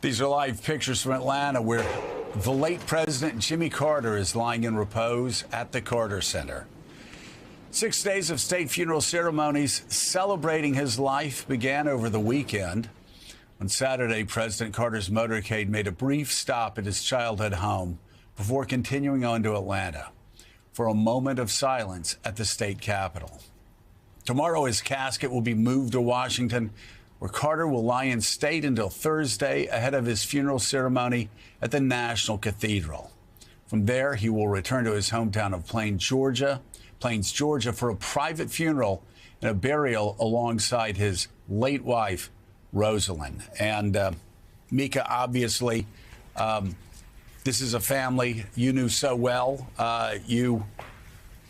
These are live pictures from Atlanta where the late President Jimmy Carter is lying in repose at the Carter Center. 6 days of state funeral ceremonies celebrating his life began over the weekend. On Saturday, President Carter's motorcade made a brief stop at his childhood home before continuing on to Atlanta for a moment of silence at the state capitol. Tomorrow, his casket will be moved to Washington, where Carter will lie in state until Thursday ahead of his funeral ceremony at the National Cathedral. From there, he will return to his hometown of Plains, Georgia, for a private funeral and a burial alongside his late wife, Rosalynn. And Mika, obviously, this is a family you knew so well. You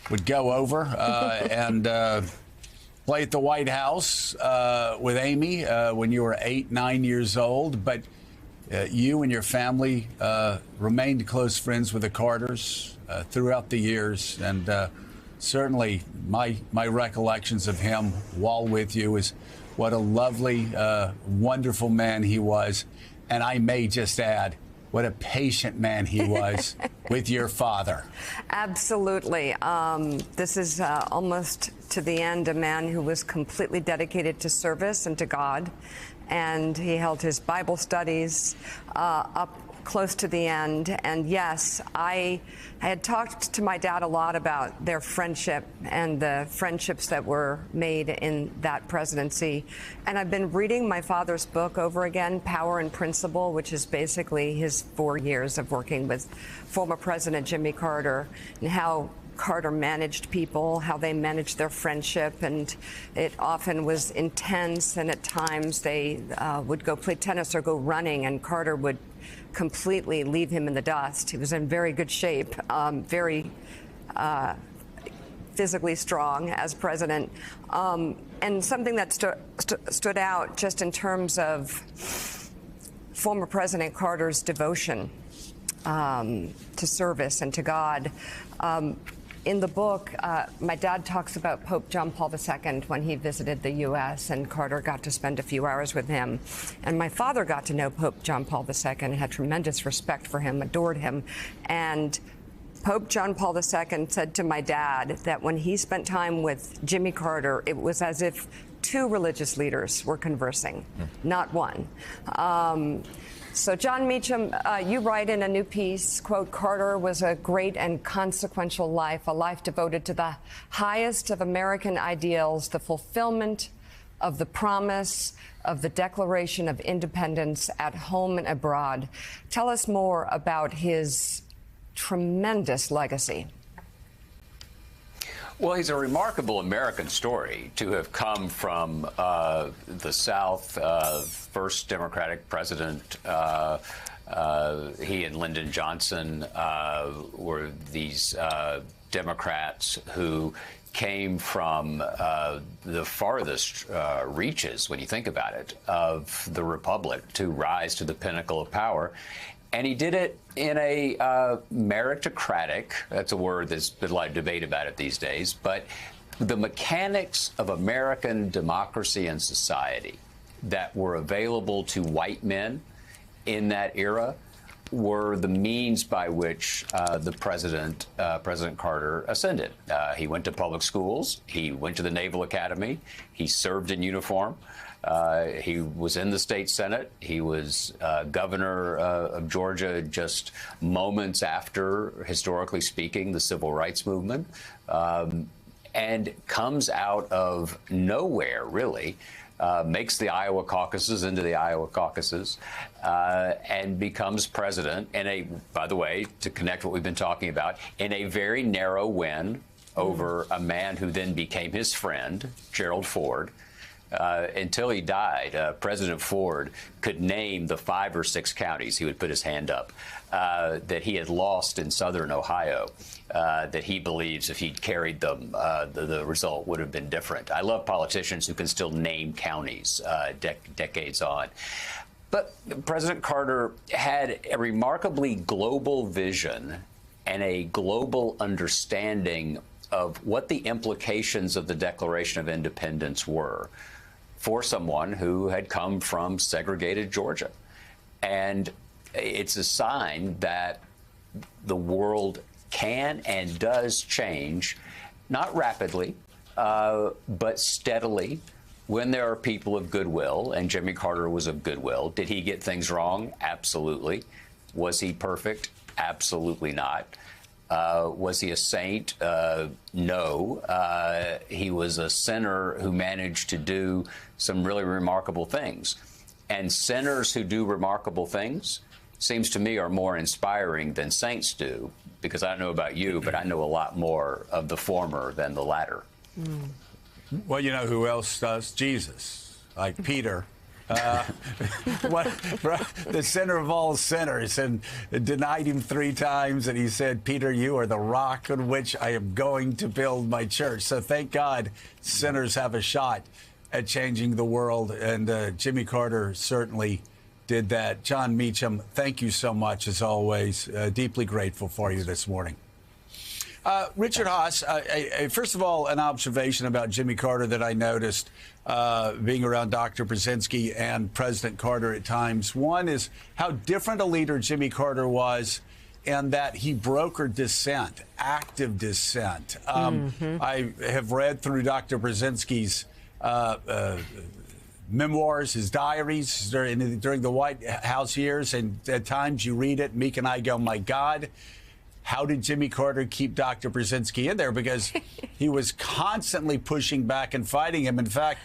would go over and play at the White House with Amy when you were 8, 9 years old. But you and your family remained close friends with the Carters throughout the years. And certainly my recollections of him while with you is what a lovely, wonderful man he was. And I may just add, what a patient man he was with your father. Absolutely. This is almost to the end a man who was completely dedicated to service and to God. And he held his Bible studies up close to the end. And yes, I had talked to my dad a lot about their friendship and the friendships that were made in that presidency. And I've been reading my father's book over again, Power and Principle, which is basically his 4 years of working with former President Jimmy Carter and how Carter managed people, how they managed their friendship, and it often was intense, and at times they would go play tennis or go running, and Carter would completely leave him in the dust. He was in very good shape, very physically strong as president. And something that stood out just in terms of former President Carter's devotion to service and to God. In the book, my dad talks about Pope John Paul II when he visited the U.S., and Carter got to spend a few hours with him. And my father got to know Pope John Paul II and had tremendous respect for him, adored him. And Pope John Paul II said to my dad that when he spent time with Jimmy Carter, it was as if two religious leaders were conversing, not one. So, John Meacham, you write in a new piece, quote, Carter was a great and consequential life, a life devoted to the highest of American ideals, the fulfillment of the promise of the Declaration of Independence at home and abroad. Tell us more about his tremendous legacy. Well, he's a remarkable American story to have come from the South, first Democratic president. He and Lyndon Johnson were these Democrats who came from the farthest reaches, when you think about it, of the Republic to rise to the pinnacle of power. And he did it in a meritocratic, that's a word there's been a lot of debate about it these days, but the mechanics of American democracy and society that were available to white men in that era were the means by which President Carter ascended. He went to public schools. He went to the Naval Academy. He served in uniform. He was in the state Senate. He was governor of Georgia just moments after, historically speaking, the civil rights movement, and comes out of nowhere, really, makes the Iowa caucuses into the Iowa caucuses, and becomes president in a, by the way, to connect what we've been talking about, in a very narrow win over a man who then became his friend, Gerald Ford. Until he died, President Ford could name the 5 or 6 counties, he would put his hand up, that he had lost in southern Ohio, that he believes if he'd carried them, the result would have been different. I love politicians who can still name counties decades on. But President Carter had a remarkably global vision and a global understanding of what the implications of the Declaration of Independence were for someone who had come from segregated Georgia. And it's a sign that the world can and does change, not rapidly, but steadily, when there are people of goodwill, and Jimmy Carter was of goodwill. Did he get things wrong? Absolutely. Was he perfect? Absolutely not. Was he a saint? No. He was a sinner who managed to do some really remarkable things. And sinners who do remarkable things, seems to me, are more inspiring than saints do, because I don't know about you, but I know a lot more of the former than the latter. Well, you know who else does? Jesus, like Peter. The sinner of all sinners, and denied him 3 times, and he said, Peter, you are the rock on which I am going to build my church. So thank God sinners have a shot at changing the world, and Jimmy Carter certainly did that. John Meacham, thank you so much, as always. Deeply grateful for you this morning. Richard Haas, first of all, an observation about Jimmy Carter that I noticed being around Dr. Brzezinski and President Carter at times. One is how different a leader Jimmy Carter was, and that he brokered dissent, active dissent. I have read through Dr. Brzezinski's memoirs, his diaries during the White House years, and at times you read it, Meek and I go, my God, how did Jimmy Carter keep Dr. Brzezinski in there? Because he was constantly pushing back and fighting him. In fact,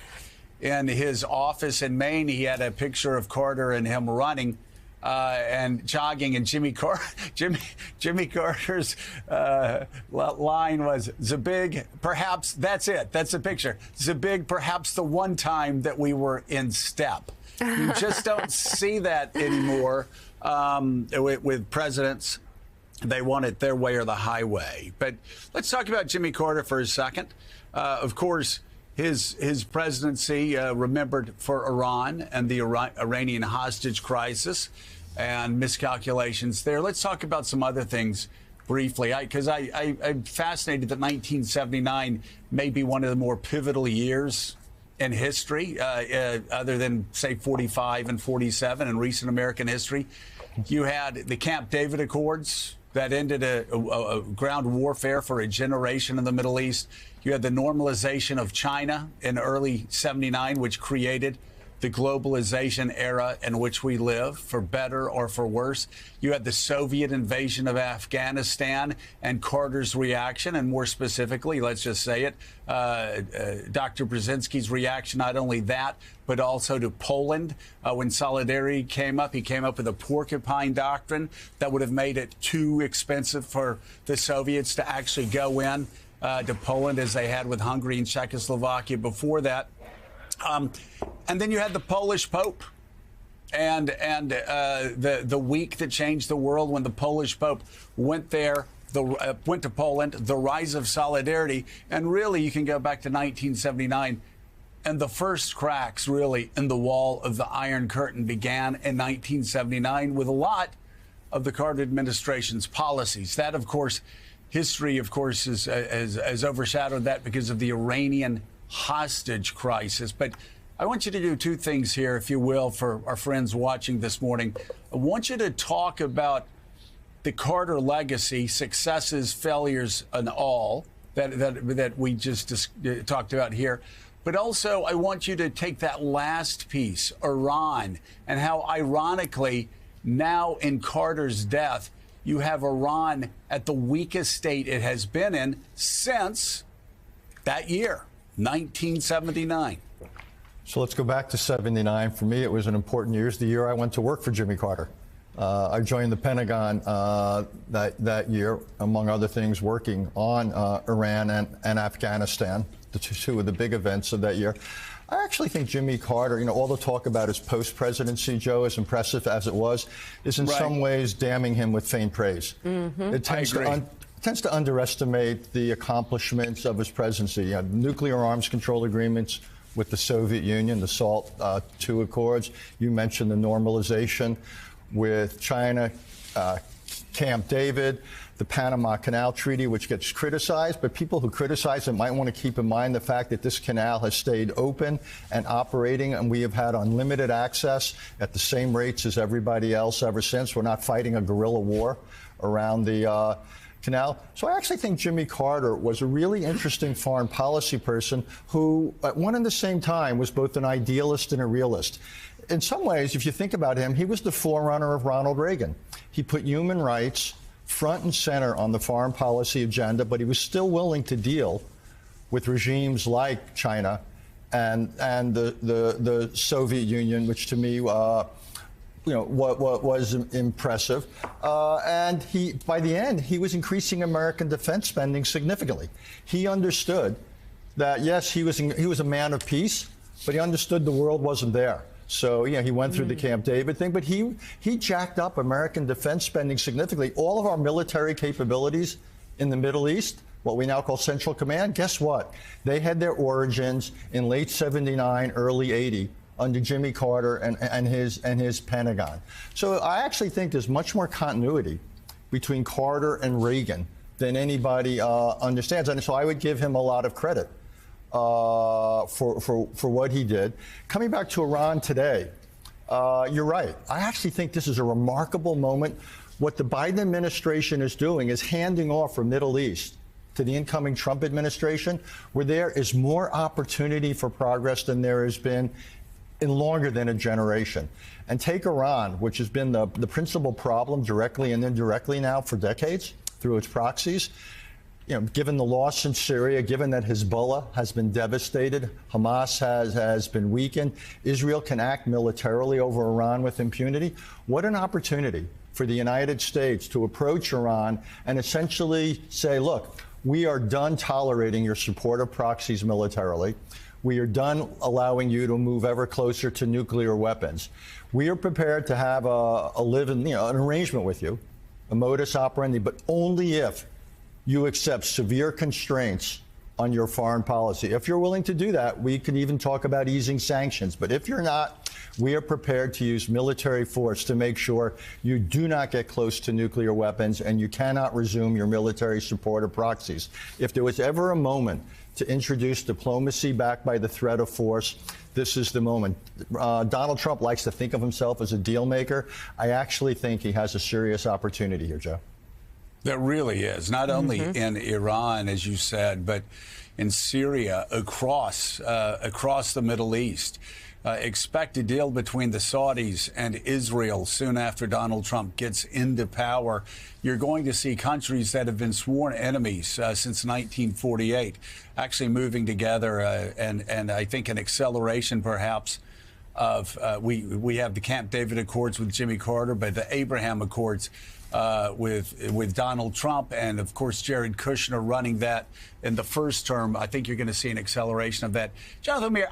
in his office in Maine, he had a picture of Carter and him running and jogging, and Jimmy Carter's line was, Zabig, perhaps, that's it, that's the picture. Zabig, perhaps the one time that we were in step. You just don't see that anymore with presidents. They want it their way or the highway. But let's talk about Jimmy Carter for a second. Of course, his presidency remembered for Iran and the Iranian hostage crisis and miscalculations there. Let's talk about some other things briefly, because I'm fascinated that 1979 may be one of the more pivotal years in history, other than, say, 45 and 47 in recent American history. You had the Camp David Accords that ended a ground warfare for a generation in the Middle East. You had the normalization of China in early 79, which created the globalization era in which we live, for better or for worse. You had the Soviet invasion of Afghanistan and Carter's reaction, and more specifically, let's just say it, Dr. Brzezinski's reaction, not only that, but also to Poland. When solidarity came up, he came up with a porcupine doctrine that would have made it too expensive for the Soviets to actually go in to Poland, as they had with Hungary and Czechoslovakia before that. And then you had the Polish Pope and the week that changed the world when the Polish Pope went there, went to Poland, the rise of solidarity. And really, you can go back to 1979. And the first cracks, really, in the wall of the Iron Curtain began in 1979 with a lot of the Carter administration's policies. That, of course, history, of course, has overshadowed that because of the Iranian hostage crisis. But I want you to do 2 things here, if you will, for our friends watching this morning. I want you to talk about the Carter legacy, successes, failures, and all that we just talked about here. But also, I want you to take that last piece, Iran, and how, ironically, now in Carter's death, you have Iran at the weakest state it has been in since that year, 1979. So let's go back to 79. For me, it was an important year. It's the year I went to work for Jimmy Carter. I joined the Pentagon that year, among other things, working on Iran and Afghanistan, the 2 of the big events of that year. I actually think Jimmy Carter, all the talk about his post-presidency, Joe, as impressive as it was, is in some ways damning him with faint praise. It tends to underestimate the accomplishments of his presidency. You had nuclear arms control agreements with the Soviet Union, the SALT II Accords. You mentioned the normalization. with China, Camp David, the Panama Canal Treaty, which gets criticized, but people who criticize it might want to keep in mind the fact that this canal has stayed open and operating, and we have had unlimited access at the same rates as everybody else ever since. We're not fighting a guerrilla war around the canal. So I actually think Jimmy Carter was a really interesting foreign policy person who, at one and the same time, was both an idealist and a realist. In some ways, if you think about him, he was the forerunner of Ronald Reagan. He put human rights front and center on the foreign policy agenda, but he was still willing to deal with regimes like China and the Soviet Union, which to me, what was impressive. And he, by the end, he was increasing American defense spending significantly. He understood that, yes, he was a man of peace, but he understood the world wasn't there. So, he went through the Camp David thing, but he jacked up American defense spending significantly. All of our military capabilities in the Middle East, what we now call Central Command, guess what? They had their origins in late 79, early 80 under Jimmy Carter and his Pentagon. So I actually think there's much more continuity between Carter and Reagan than anybody understands. And so I would give him a lot of credit for what he did. Coming back to Iran today, you're right. I actually think this is a remarkable moment. What the Biden administration is doing is handing off the Middle East to the incoming Trump administration, where there is more opportunity for progress than there has been in longer than a generation. And take Iran, which has been the principal problem directly and indirectly now for decades through its proxies. Given the loss in Syria, given that Hezbollah has been devastated, Hamas has been weakened, Israel can act militarily over Iran with impunity. What an opportunity for the United States to approach Iran and essentially say, look, we are done tolerating your support of proxies militarily. We are done allowing you to move ever closer to nuclear weapons. We are prepared to have an arrangement with you, a modus operandi, but only if you accept severe constraints on your foreign policy. If you're willing to do that, we can even talk about easing sanctions. But if you're not, we are prepared to use military force to make sure you do not get close to nuclear weapons and you cannot resume your military support of proxies. If there was ever a moment to introduce diplomacy backed by the threat of force, this is the moment. Donald Trump likes to think of himself as a deal maker. I actually think he has a serious opportunity here, Joe. There really is, not only in Iran, as you said, but in Syria, across the Middle East. Expect a deal between the Saudis and Israel soon after Donald Trump gets into power. You're going to see countries that have been sworn enemies since 1948 actually moving together, and I think an acceleration perhaps of we have the Camp David Accords with Jimmy Carter, but the Abraham Accords with Donald Trump, and of course Jared Kushner running that in the first term. I think you're going to see an acceleration of that. Jonathan Mir,